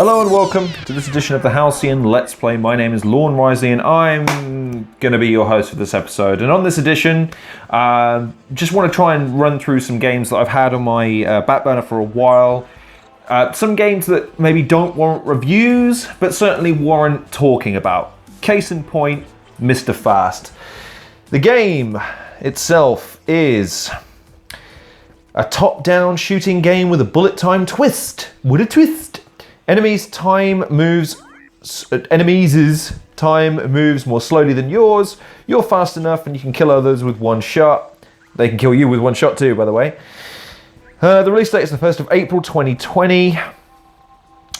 Hello and welcome to this edition of the Halcyon Let's Play. My name is Lorne Risley and I'm going to be your host for this episode. And on this edition, just want to try and run through some games that I've had on my back burner for a while. Some games that maybe don't warrant reviews, but certainly warrant talking about. Case in point, Mr.Fast. The game itself is a top-down shooting game with a bullet time twist. With a twist. Enemies' time moves more slowly than yours. You're fast enough and you can kill others with one shot. They can kill you with one shot too, by the way. The release date is the 1st of April 2020.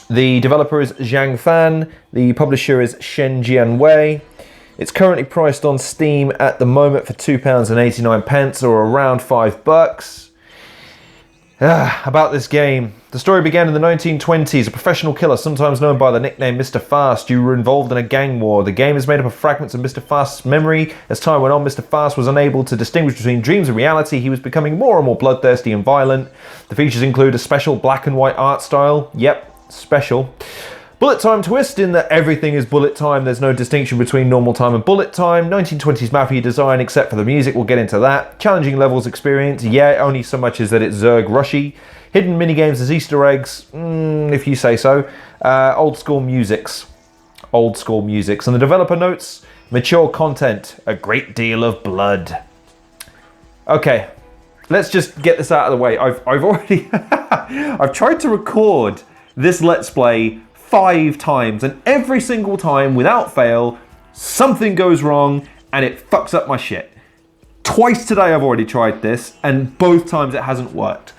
The developer is ZHANG. The publisher is SHEN JIAWEI. It's currently priced on Steam at the moment for £2.89 or around $5. About this game. The story began in the 1920s. A professional killer, sometimes known by the nickname Mr.Fast, you were involved in a gang war. The game is made up of fragments of Mr. Fast's memory. As time went on, Mr. Fast was unable to distinguish between dreams and reality. He was becoming more and more bloodthirsty and violent. The features include a special black and white art style. Yep, special. Bullet time twist in that everything is bullet time. There's no distinction between normal time and bullet time. 1920s mafia design except for the music. We'll get into that. Challenging levels experience. Yeah, only so much as that it's Zerg rushy. Hidden minigames as Easter eggs. If you say so. Old school musics. Old school musics. And the developer notes, mature content. A great deal of blood. Okay, let's just get this out of the way. I've already... I've tried to record this Let's Play 5 times, and every single time, without fail, something goes wrong and it fucks up my shit. Twice today I've already tried this, and both times it hasn't worked.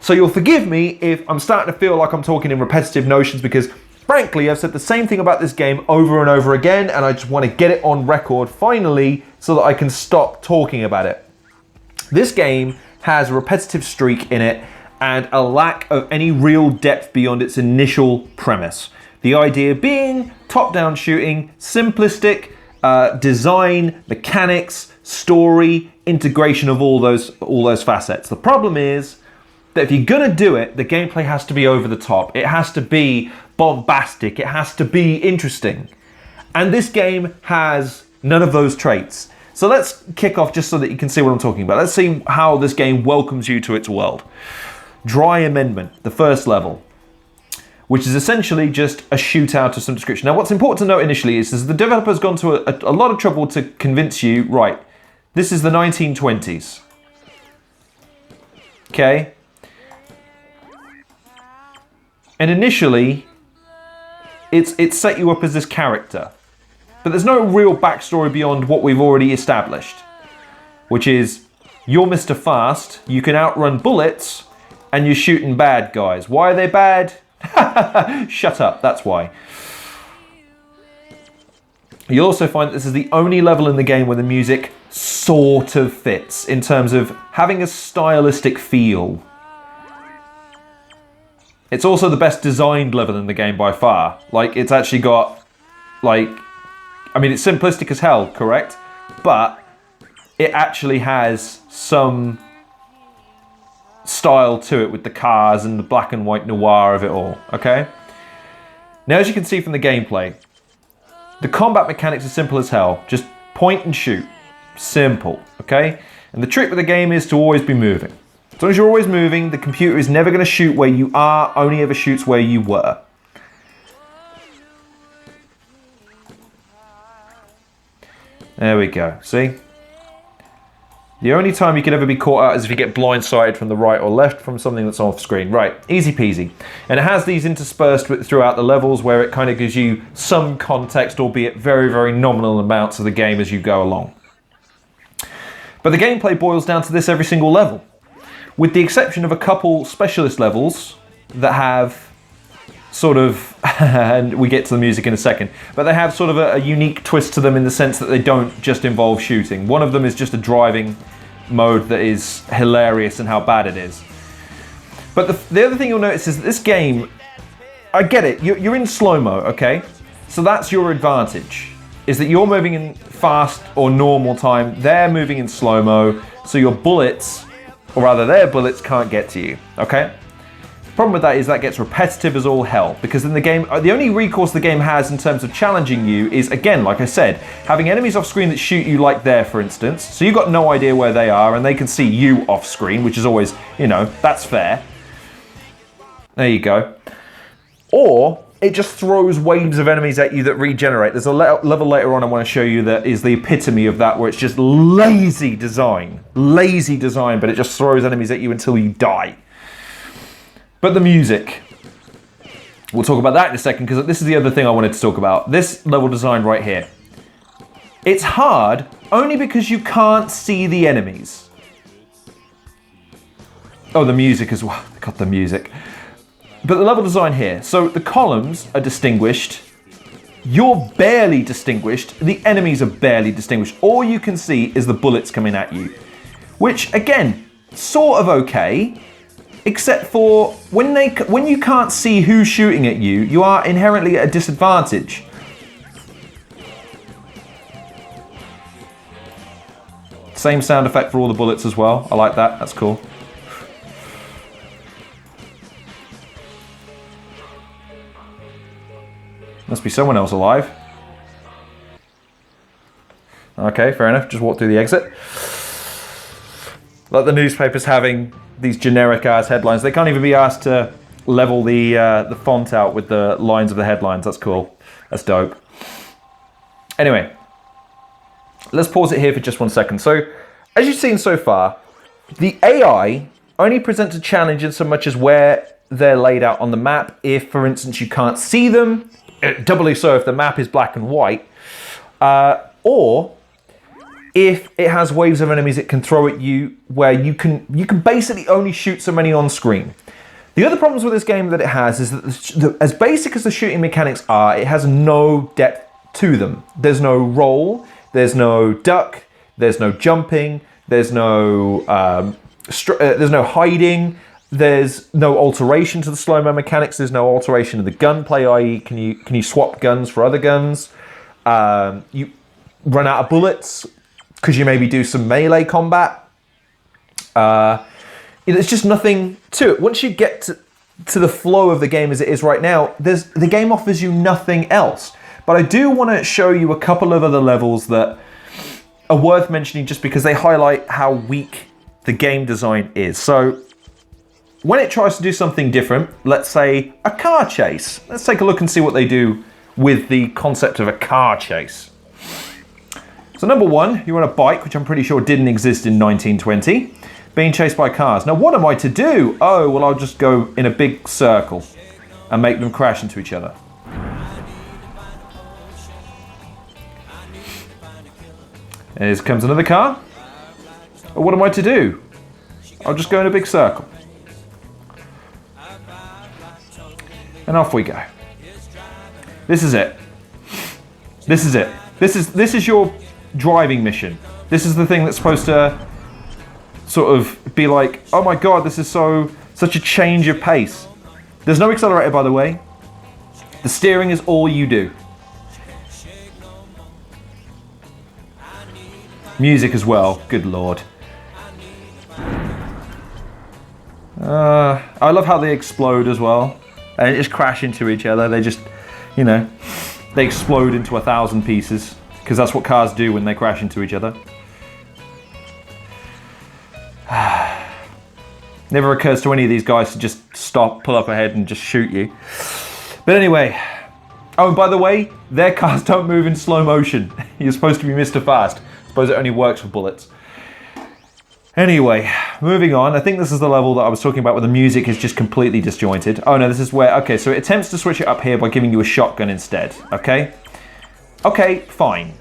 So you'll forgive me if I'm starting to feel like I'm talking in repetitive notions, because frankly I've said the same thing about this game over and over again, and I just want to get it on record finally so that I can stop talking about it. This game has a repetitive streak in it and a lack of any real depth beyond its initial premise. The idea being top-down shooting, simplistic design, mechanics, story, integration of all those facets. The problem is that if you're gonna do it, the gameplay has to be over the top. It has to be bombastic. It has to be interesting. And this game has none of those traits. So let's kick off just so that you can see what I'm talking about. Let's see how this game welcomes you to its world. Dry Amendment, the first level, which is essentially just a shootout of some description. Now, what's important to note initially is the developer's gone to a lot of trouble to convince you, right, this is the 1920s. Okay? And initially, it's set you up as this character. But there's no real backstory beyond what we've already established, which is, you're Mr. Fast, you can outrun bullets, and you're shooting bad guys. Why are they bad? Shut up, that's why. You'll also find that this is the only level in the game where the music sort of fits in terms of having a stylistic feel. It's also the best designed level in the game by far. Like, it's actually got, like, I mean, it's simplistic as hell, correct? But it actually has some style to it with the cars and the black and white noir of it all, okay? Now, as you can see from the gameplay, the combat mechanics are simple as hell. Just point and shoot. Simple, okay? And the trick with the game is to always be moving. As long as you're always moving, the computer is never going to shoot where you are, only ever shoots where you were. There we go, see? The only time you can ever be caught out is if you get blindsided from the right or left from something that's off screen. Right, easy peasy. And it has these interspersed throughout the levels where it kind of gives you some context, albeit very, very nominal amounts of the game as you go along. But the gameplay boils down to this every single level, with the exception of a couple specialist levels that have sort of, and we get to the music in a second, but they have sort of a unique twist to them in the sense that they don't just involve shooting. One of them is just a driving mode that is hilarious in how bad it is. But the other thing you'll notice is that this game, I get it, you're in slow-mo, okay? So that's your advantage, is that you're moving in fast or normal time, they're moving in slow-mo, so your bullets, or rather their bullets, can't get to you, okay? Problem with that is that gets repetitive as all hell, because in the game, the only recourse the game has in terms of challenging you is, again, like I said, having enemies off screen that shoot you, like there, for instance. So you've got no idea where they are, and they can see you off screen, which is always, you know, that's fair. There you go. Or it just throws waves of enemies at you that regenerate. There's a level later on I want to show you that is the epitome of that, where it's just lazy design, but it just throws enemies at you until you die. But the music, we'll talk about that in a second, because this is the other thing I wanted to talk about. This level design right here. It's hard only because you can't see the enemies. Oh, the music as well. God, the music. But the level design here. So the columns are distinguished. You're barely distinguished. The enemies are barely distinguished. All you can see is the bullets coming at you. Which, again, sort of okay. Except for when you can't see who's shooting at you, you are inherently at a disadvantage. Same sound effect for all the bullets as well. I like that. That's cool. Must be someone else alive. Okay, fair enough. Just walk through the exit. Like the newspapers having these generic ass headlines. They can't even be asked to level the font out with the lines of the headlines. That's cool. That's dope. Anyway, let's pause it here for just 1 second. So, as you've seen so far, the AI only presents a challenge in so much as where they're laid out on the map. If, for instance, you can't see them, doubly so if the map is black and white, or if it has waves of enemies it can throw at you, where you can basically only shoot so many on screen. The other problems with this game that it has is that as basic as the shooting mechanics are, it has no depth to them. There's no roll, there's no duck, there's no jumping, there's no hiding, there's no alteration to the slow-mo mechanics, there's no alteration to the gunplay, i.e. can you swap guns for other guns, you run out of bullets, because you maybe do some melee combat. There's just nothing to it. Once you get to the flow of the game as it is right now, the game offers you nothing else. But I do want to show you a couple of other levels that are worth mentioning just because they highlight how weak the game design is. So when it tries to do something different, let's say a car chase. Let's take a look and see what they do with the concept of a car chase. So number one, you're on a bike, which I'm pretty sure didn't exist in 1920, being chased by cars. Now what am I to do? Oh, well, I'll just go in a big circle and make them crash into each other. Here comes another car. Oh, what am I to do? I'll just go in a big circle. And off we go. This is it. This is it. This is your driving mission. This is the thing that's supposed to sort of be like, oh my god, this is such a change of pace. There's no accelerator, by the way. The steering is all you do. Music as well, good lord. I love how they explode as well. And they just crash into each other. They just, you know, they explode into 1,000 pieces. Because that's what cars do when they crash into each other. Never occurs to any of these guys to just stop, pull up ahead and just shoot you. But anyway. Oh, and by the way, their cars don't move in slow motion. You're supposed to be Mr. Fast. I suppose it only works for bullets. Anyway, moving on. I think this is the level that I was talking about where the music is just completely disjointed. Oh no, this is where, okay, so it attempts to switch it up here by giving you a shotgun instead, okay? Okay, fine.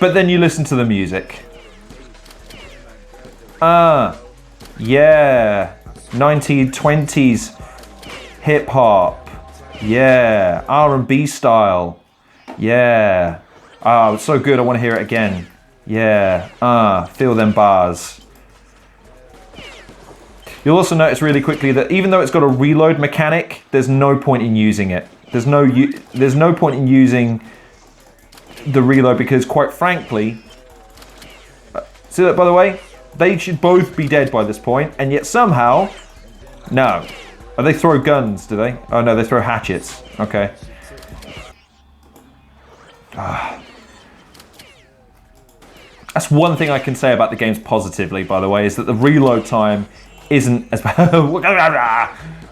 But then you listen to the music. Yeah. 1920s hip hop. Yeah. R&B style. Yeah. Oh, it's so good, I want to hear it again. Yeah. Feel them bars. You'll also notice really quickly that even though it's got a reload mechanic, there's no point in using it. There's no point in using the reload because, quite frankly, see that, by the way? They should both be dead by this point, and yet somehow, no. Oh, they throw guns, do they? Oh no, they throw hatchets. Okay. That's one thing I can say about the games positively, by the way, is that the reload time isn't as bad.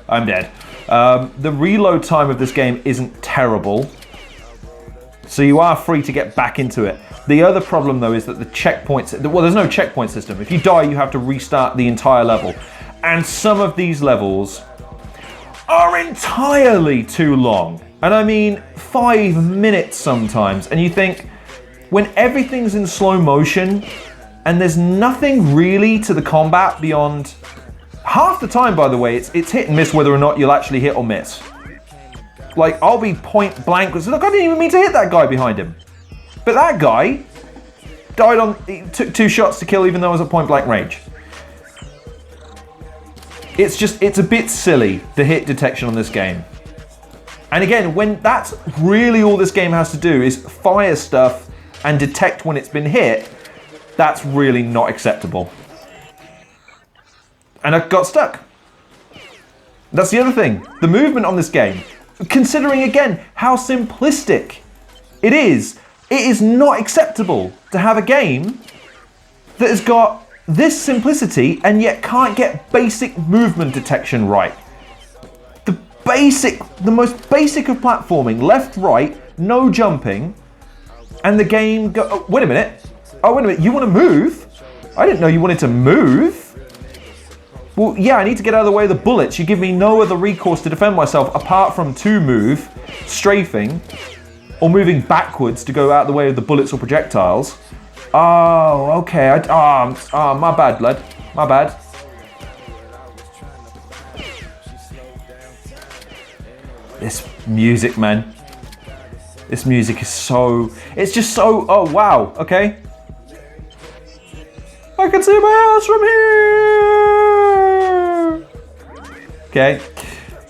I'm dead. The reload time of this game isn't terrible, so you are free to get back into it. The other problem, though, is that the checkpoints... Well, there's no checkpoint system. If you die, you have to restart the entire level. And some of these levels are entirely too long. And I mean 5 minutes sometimes. And you think, when everything's in slow motion and there's nothing really to the combat beyond... Half the time, by the way, it's hit and miss whether or not you'll actually hit or miss. Like, I'll be point blank. Look, I didn't even mean to hit that guy behind him. But that guy died on... He took 2 shots to kill even though I was at point blank range. It's a bit silly, the hit detection on this game. And again, when that's really all this game has to do is fire stuff and detect when it's been hit, that's really not acceptable. And I got stuck. That's the other thing. The movement on this game, considering again how simplistic it is not acceptable to have a game that has got this simplicity and yet can't get basic movement detection right. The most basic of platforming, left, right, no jumping, and the game oh, wait a minute, you want to move? I didn't know you wanted to move. Well, yeah, I need to get out of the way of the bullets. You give me no other recourse to defend myself apart from to move, strafing, or moving backwards to go out of the way of the bullets or projectiles. Oh, okay. My bad, lad. My bad. This music, man. This music is so... It's just so... Oh, wow. Okay. I can see my house from here. Okay.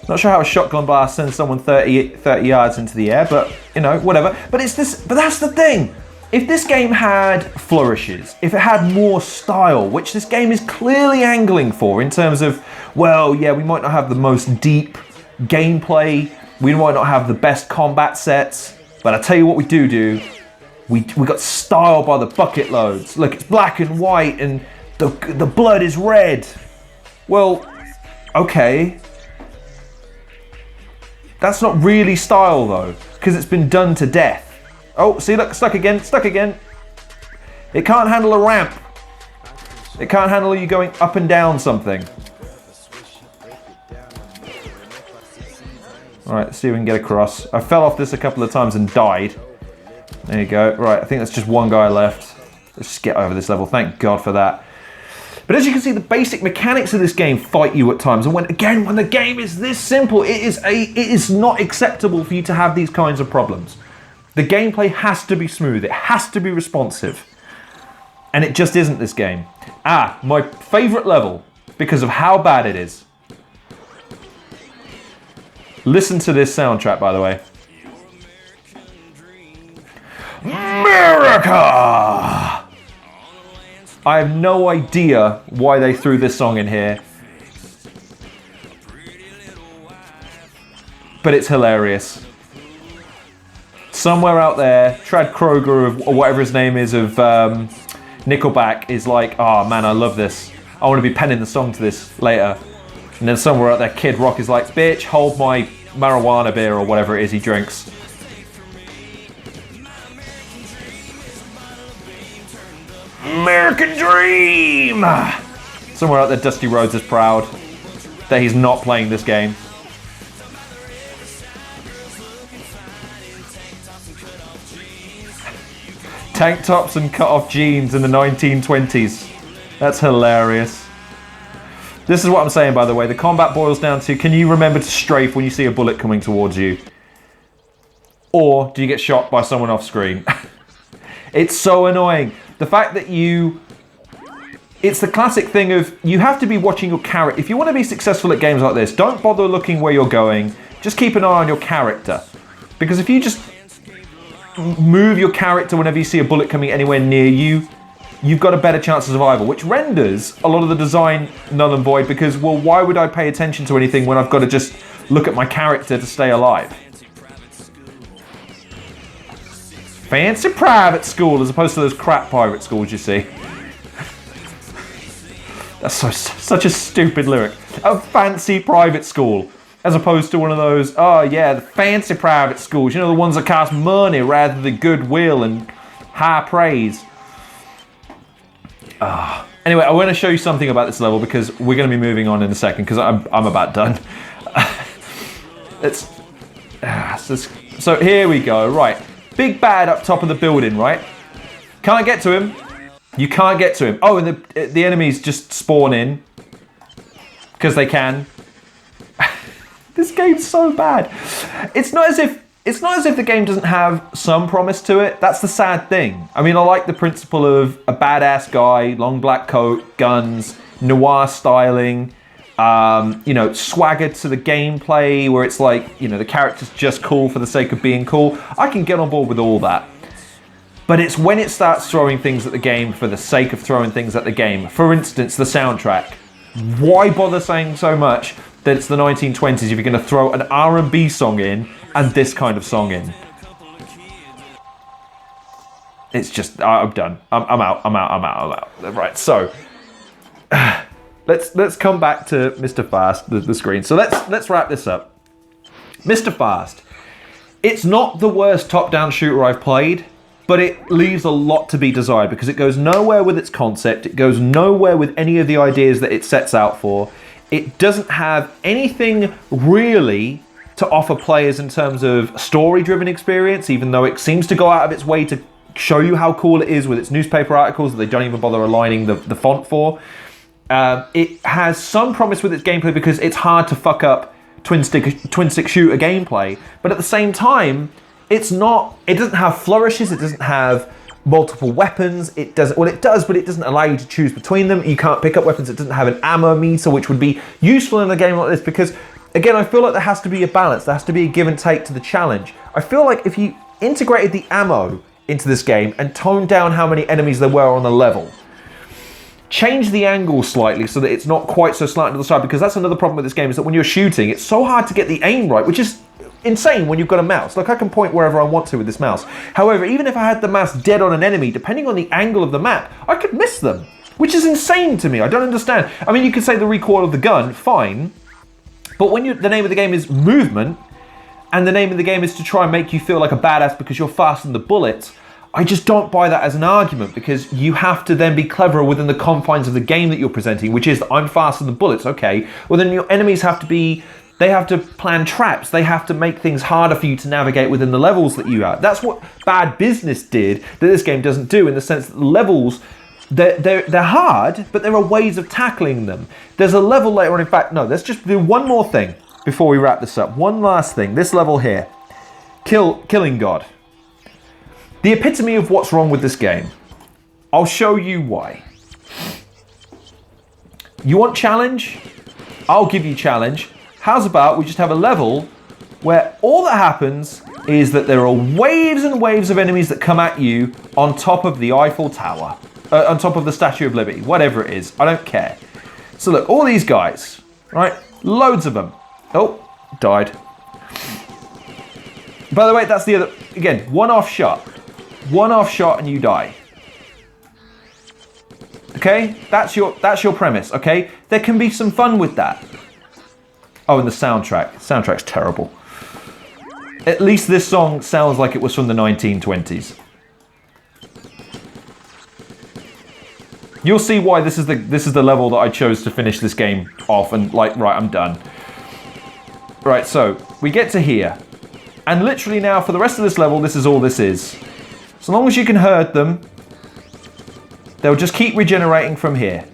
Not sure how a shotgun blast sends someone 30 yards into the air, but, you know, whatever. But it's this... But that's the thing. If this game had flourishes, if it had more style, which this game is clearly angling for in terms of, well, yeah, we might not have the most deep gameplay, we might not have the best combat sets, but I tell you what we do. We got style by the bucket loads. Look, it's black and white and the blood is red. Well, okay. That's not really style though, because it's been done to death. Oh, see, look, stuck again. It can't handle a ramp. It can't handle you going up and down something. All right, let's see if we can get across. I fell off this a couple of times and died. There you go. Right, I think that's just one guy left. Let's just get over this level. Thank God for that. But as you can see, the basic mechanics of this game fight you at times. And when the game is this simple, it is not acceptable for you to have these kinds of problems. The gameplay has to be smooth. It has to be responsive. And it just isn't this game. My favorite level, because of how bad it is. Listen to this soundtrack, by the way. America! I have no idea why they threw this song in here. But it's hilarious. Somewhere out there, Trad Kroger, or whatever his name is, of Nickelback, is like, oh man, I love this. I want to be penning the song to this later. And then somewhere out there, Kid Rock is like, bitch, hold my marijuana beer, or whatever it is he drinks. American Dream! Somewhere out there, Dusty Rhodes is proud that he's not playing this game. Tank tops and cut-off jeans in the 1920s. That's hilarious. This is what I'm saying, by the way. The combat boils down to, can you remember to strafe when you see a bullet coming towards you? Or do you get shot by someone off screen? It's so annoying. The fact that it's the classic thing of, you have to be watching your character. If you want to be successful at games like this, don't bother looking where you're going. Just keep an eye on your character. Because if you just move your character whenever you see a bullet coming anywhere near you, you've got a better chance of survival, which renders a lot of the design null and void because, well, why would I pay attention to anything when I've got to just look at my character to stay alive? Fancy private school as opposed to those crap pirate schools, you see. That's such a stupid lyric. A fancy private school. As opposed to one of those, oh yeah, the fancy private schools. You know, the ones that cost money rather than goodwill and high praise. Anyway, I want to show you something about this level because we're going to be moving on in a second because I'm about done. So here we go, right. Big bad up top of the building, right? Can't get to him. You can't get to him. Oh, and the enemies just spawn in. Because they can. This game's so bad. It's not as if the game doesn't have some promise to it. That's the sad thing. I mean, I like the principle of a badass guy, long black coat, guns, noir styling, you know, swagger to the gameplay where it's like, you know, the character's just cool for the sake of being cool. I can get on board with all that. But it's when it starts throwing things at the game for the sake of throwing things at the game. For instance, the soundtrack. Why bother saying so much that it's the 1920s if you're going to throw an R&B song in and this kind of song in? It's just, I'm done. I'm out. Right, so let's come back to Mr. Fast, the screen. So let's wrap this up. Mr. Fast. It's not the worst top-down shooter I've played, but it leaves a lot to be desired because it goes nowhere with its concept. It goes nowhere with any of the ideas that it sets out for. It doesn't have anything really to offer players in terms of story-driven experience, even though it seems to go out of its way to show you how cool it is with its newspaper articles that they don't even bother aligning the font for. It has some promise with its gameplay because it's hard to fuck up twin stick shooter gameplay, but at the same time, it doesn't have flourishes, it doesn't have multiple weapons, it does, but it doesn't allow you to choose between them. You can't pick up weapons, it doesn't have an ammo meter, which would be useful in a game like this because, again, I feel like there has to be a balance, there has to be a give and take to the challenge. I feel like if you integrated the ammo into this game and toned down how many enemies there were on a level, change the angle slightly so that it's not quite so slanted to the side, because that's another problem with this game, is that when you're shooting, it's so hard to get the aim right, which is insane when you've got a mouse. Like, I can point wherever I want to with this mouse. However, even if I had the mouse dead on an enemy, depending on the angle of the map, I could miss them, which is insane to me. I don't understand. I mean, you could say the recoil of the gun, fine, but when the name of the game is movement, and the name of the game is to try and make you feel like a badass because you're faster than the bullets, I just don't buy that as an argument, because you have to then be cleverer within the confines of the game that you're presenting, which is that I'm faster than bullets. Okay, well then your enemies have to be, they have to plan traps, they have to make things harder for you to navigate within the levels that you have. That's what Bad Business did that this game doesn't do, in the sense that the levels, they're hard, but there are ways of tackling them. There's a level later on, in fact, no, let's just do one more thing before we wrap this up. One last thing, this level here, Killing God. The epitome of what's wrong with this game. I'll show you why. You want challenge? I'll give you challenge. How's about we just have a level where all that happens is that there are waves and waves of enemies that come at you on top of the Eiffel Tower. On top of the Statue of Liberty, whatever it is, I don't care. So look, all these guys, right? Loads of them. Oh, died. By the way, that's the other, again, one-off shot. One-off shot and you die. Okay, that's your premise. Okay, there can be some fun with that. Oh, and the soundtrack. Soundtrack's terrible. At least this song sounds like it was from the 1920s. You'll see why this is the level that I chose to finish this game off, and like, right, I'm done. Right, so we get to here, and literally now for the rest of this level, this is all this is. So long as you can hurt them, they'll just keep regenerating from here.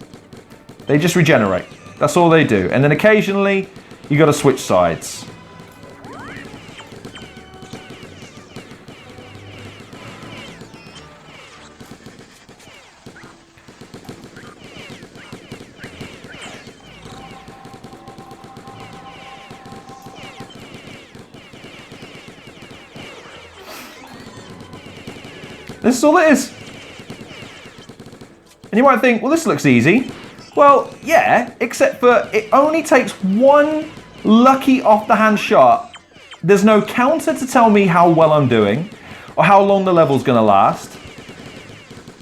They just regenerate. That's all they do. And then occasionally, you got to switch sides. This is all it is. And you might think, well, this looks easy. Well, yeah, except for it only takes one lucky off-the-hand shot. There's no counter to tell me how well I'm doing or how long the level's gonna last.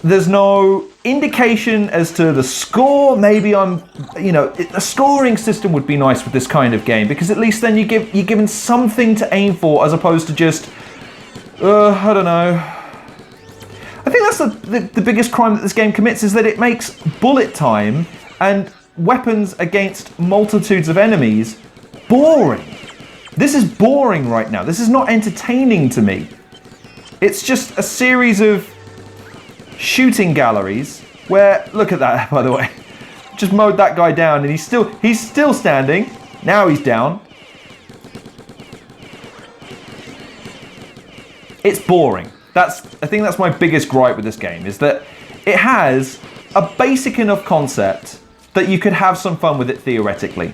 There's no indication as to the score. Maybe I'm, a scoring system would be nice with this kind of game, because at least then you're given something to aim for as opposed to just, I don't know. I think that's the biggest crime that this game commits, is that it makes bullet time and weapons against multitudes of enemies boring. This is boring right now. This is not entertaining to me. It's just a series of shooting galleries where, look at that, by the way. Just mowed that guy down and he's still standing. Now he's down. It's boring. I think that's my biggest gripe with this game, is that it has a basic enough concept that you could have some fun with it theoretically.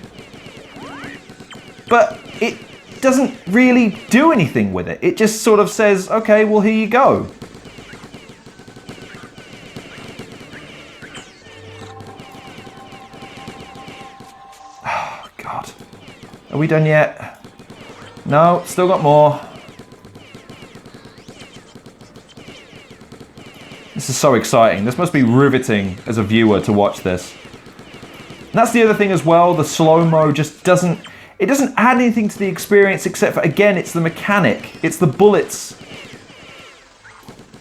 But it doesn't really do anything with it. It just sort of says, okay, well, here you go. Oh, God. Are we done yet? No, still got more. This is so exciting. This must be riveting as a viewer to watch this. And that's the other thing as well. The slow-mo just doesn't add anything to the experience, except for, again, it's the mechanic. It's the bullets.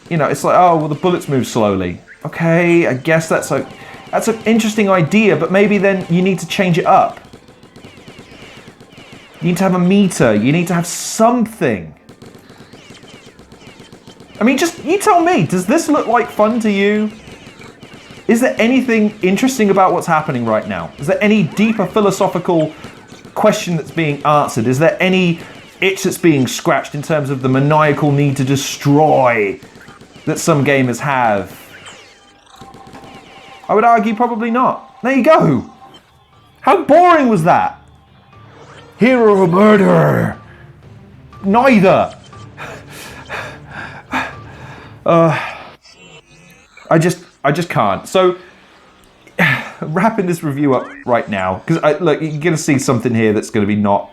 It's like, oh, well, the bullets move slowly. Okay, I guess that's an interesting idea, but maybe then you need to change it up. You need to have a meter. You need to have something. I mean, just, you tell me, does this look like fun to you? Is there anything interesting about what's happening right now? Is there any deeper philosophical question that's being answered? Is there any itch that's being scratched in terms of the maniacal need to destroy that some gamers have? I would argue probably not. There you go. How boring was that? Hero or murderer? Neither. I just can't. So, wrapping this review up right now, because look, you're gonna see something here that's gonna be not.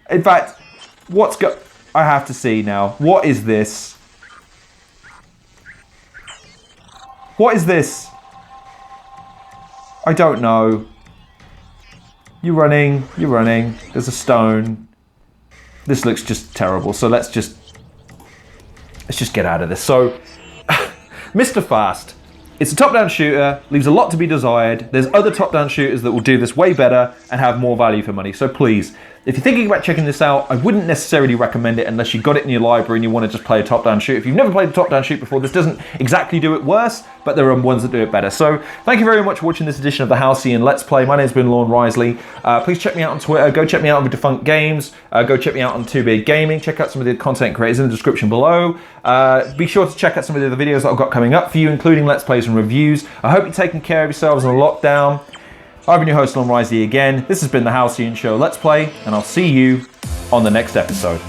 In fact, I have to see now. What is this? What is this? I don't know. You're running. There's a stone. This looks just terrible. So let's just get out of this. So, Mr.Fast. It's a top-down shooter, leaves a lot to be desired. There's other top-down shooters that will do this way better and have more value for money. So please, if you're thinking about checking this out, I wouldn't necessarily recommend it unless you got it in your library and you want to just play a top-down shoot. If you've never played a top-down shoot before, this doesn't exactly do it worse, but there are ones that do it better. So thank you very much for watching this edition of the Halcyon Let's Play. My name's been Lorne Risley. Please check me out on Twitter. Go check me out on Defunct Games. Go check me out on 2Big Gaming. Check out some of the content creators in the description below. Be sure to check out some of the other videos that I've got coming up for you, including Let's Plays and reviews. I hope you're taking care of yourselves in the lockdown. I've been your host, Lorne Risley again. This has been the Halcyon Show Let's Play, and I'll see you on the next episode.